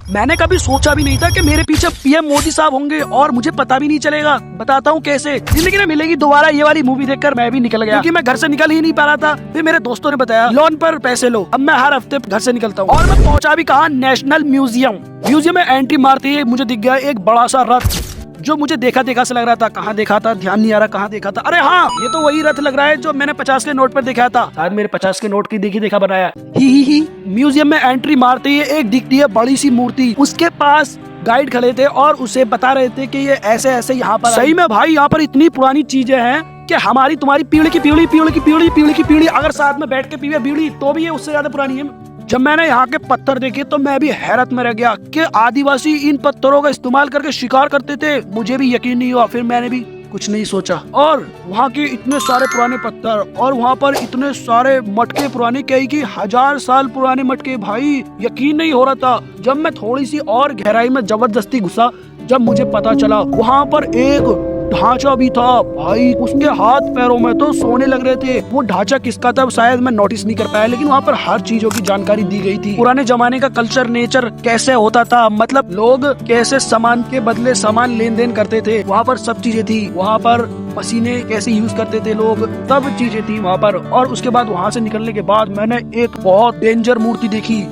मैंने कभी सोचा भी नहीं था कि मेरे पीछे पीएम मोदी साहब होंगे और मुझे पता भी नहीं चलेगा। बताता हूँ कैसे। जिंदगी में मिलेगी दोबारा ये वाली मूवी देखकर मैं भी निकल गया, क्योंकि मैं घर से निकल ही नहीं पा रहा था। फिर मेरे दोस्तों ने बताया लोन पर पैसे लो। अब मैं हर हफ्ते घर से निकलता हूँ और मैं पहुँचा भी कहा, नेशनल म्यूजियम। म्यूजियम में एंट्री मारते ही मुझे दिख गया एक बड़ा सा रथ, जो मुझे देखा देखा से लग रहा था। कहाँ देखा था ध्यान नहीं आ रहा, कहाँ देखा था। अरे हाँ, ये तो वही रथ लग रहा है जो मैंने 50 के नोट पर देखा था। शायद मेरे 50 के नोट की देखी देखा बनाया। ही। म्यूजियम में एंट्री मारते ही एक दिखती है बड़ी सी मूर्ति। उसके पास गाइड खड़े थे और उसे बता रहे थे कि ये ऐसे ऐसे यहाँ पर। सही में भाई, यहाँ पर इतनी पुरानी चीजें हैं कि हमारी तुम्हारी पीढ़ी की पीढ़ी अगर साथ में बैठ के पीवे बीड़ी तो भी ये उससे ज्यादा पुरानी है। जब मैंने यहाँ के पत्थर देखे तो मैं भी हैरत में रह गया कि आदिवासी इन पत्थरों का इस्तेमाल करके शिकार करते थे। मुझे भी यकीन नहीं हुआ। फिर मैंने भी कुछ नहीं सोचा। और वहाँ के इतने सारे पुराने पत्थर और वहाँ पर इतने सारे मटके पुराने, कई की 1000 साल पुराने मटके। भाई यकीन नहीं हो रहा था। जब मैं थोड़ी सी और गहराई में जबरदस्ती घुसा, जब मुझे पता चला वहाँ पर एक ढांचा भी था। भाई उसके हाथ पैरों में तो सोने लग रहे थे। वो ढांचा किसका था शायद मैं नोटिस नहीं कर पाया, लेकिन वहाँ पर हर चीजों की जानकारी दी गई थी। पुराने जमाने का कल्चर, नेचर कैसे होता था, मतलब लोग कैसे सामान के बदले सामान लेन देन करते थे, वहाँ पर सब चीजें थी। वहाँ पर मशीनें कैसे यूज करते थे लोग, सब चीजें थी वहाँ पर। और उसके बाद वहाँ से निकलने के बाद मैंने एक बहुत डेंजर मूर्ति देखी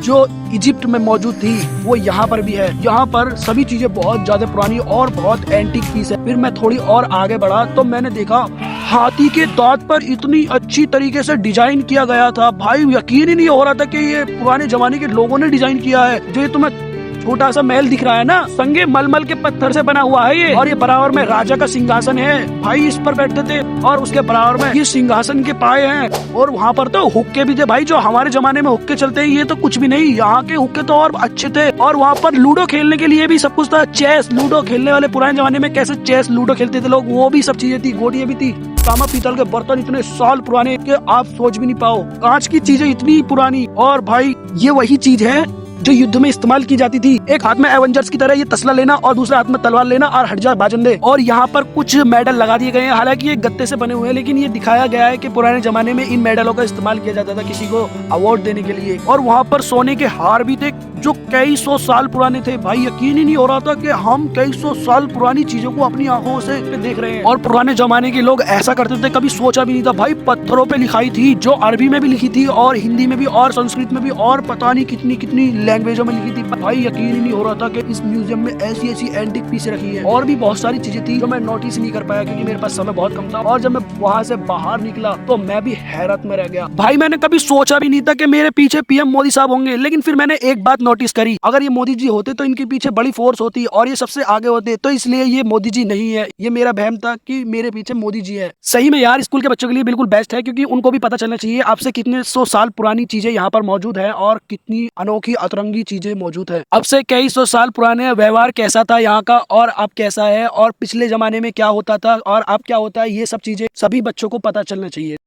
जो इजिप्ट में मौजूद थी, वो यहाँ पर भी है। यहाँ पर सभी चीजें बहुत ज्यादा पुरानी और बहुत एंटीक पीस है। फिर मैं थोड़ी और आगे बढ़ा तो मैंने देखा हाथी के दांत पर इतनी अच्छी तरीके से डिजाइन किया गया था। भाई यकीन ही नहीं हो रहा था कि ये पुराने जमाने के लोगों ने डिजाइन किया है। जो ये तुम्हें छोटा सा महल दिख रहा है ना, संगे मलमल के पत्थर से बना हुआ है ये। और ये बराबर में राजा का सिंहासन है। भाई इस पर बैठते थे और उसके बराबर में ये सिंहासन के पाए हैं। और वहाँ पर तो हुक्के भी थे भाई, जो हमारे जमाने में हुक्के चलते हैं ये तो कुछ भी नहीं। यहाँ के हुक्के तो और अच्छे थे। और वहाँ पर लूडो खेलने के लिए भी सब कुछ था। चेस, लूडो खेलने वाले पुराने जमाने में कैसे चेस लूडो खेलते थे लोग, वो भी सब चीजें थी। गोटियां भी थी। तांबा पीतल के बर्तन इतने साल पुराने कि आप सोच भी नहीं पाओ। कांच की चीजें इतनी पुरानी। और भाई ये वही चीज है जो युद्ध में इस्तेमाल की जाती थी। एक हाथ में एवेंजर्स की तरह ये तसला लेना और दूसरे हाथ में तलवार लेना और हट जा बाजंदे। और यहाँ पर कुछ मेडल लगा दिए गए हैं। हालांकि ये गत्ते से बने हुए हैं, लेकिन ये दिखाया गया है कि पुराने जमाने में इन मेडलों का इस्तेमाल किया जाता था किसी को अवार्ड देने के लिए। और वहाँ पर सोने के हार भी थे जो कई 100 साल पुराने थे। भाई यकीन ही नहीं हो रहा था कि हम कई 100 साल पुरानी चीजों को अपनी आंखों से देख रहे हैं। और पुराने जमाने के लोग ऐसा करते थे, कभी सोचा भी नहीं था। भाई पत्थरों पे लिखाई थी, जो अरबी में भी लिखी थी और हिंदी में भी और संस्कृत में भी और पता नहीं कितनी कितनी लैंग्वेजों में लिखी थी। भाई यकीन ही नहीं हो रहा था कि इस म्यूजियम में ऐसी ऐसी एंटिक पीसें रखी है। और भी बहुत सारी चीजें थी जो मैं नोटिस नहीं कर पाया क्योंकि मेरे पास समय बहुत कम था। और जब मैं वहाँ से बाहर निकला तो मैं भी हैरत में रह गया। भाई मैंने कभी सोचा भी नहीं था कि मेरे पीछे पीएम मोदी साहब होंगे, लेकिन फिर मैंने एक बात नोटिस करी। अगर ये मोदी जी होते तो इनके पीछे बड़ी फोर्स होती और ये सबसे आगे होते, तो इसलिए ये मोदी जी नहीं है। ये मेरा वहम था कि मेरे पीछे मोदी जी है। सही में यार, स्कूल के बच्चों के लिए बिल्कुल बेस्ट है, क्योंकि उनको भी पता चलना चाहिए आपसे कितने 100 साल पुरानी चीजें यहाँ पर मौजूद है और कितनी अनोखी अतरंगी चीजें मौजूद है। अब से कई 100 साल पुराने व्यवहार कैसा था यहाँ का और अब कैसा है, और पिछले जमाने में क्या होता था और अब क्या होता है, ये सब चीजें सभी बच्चों को पता चलना चाहिए।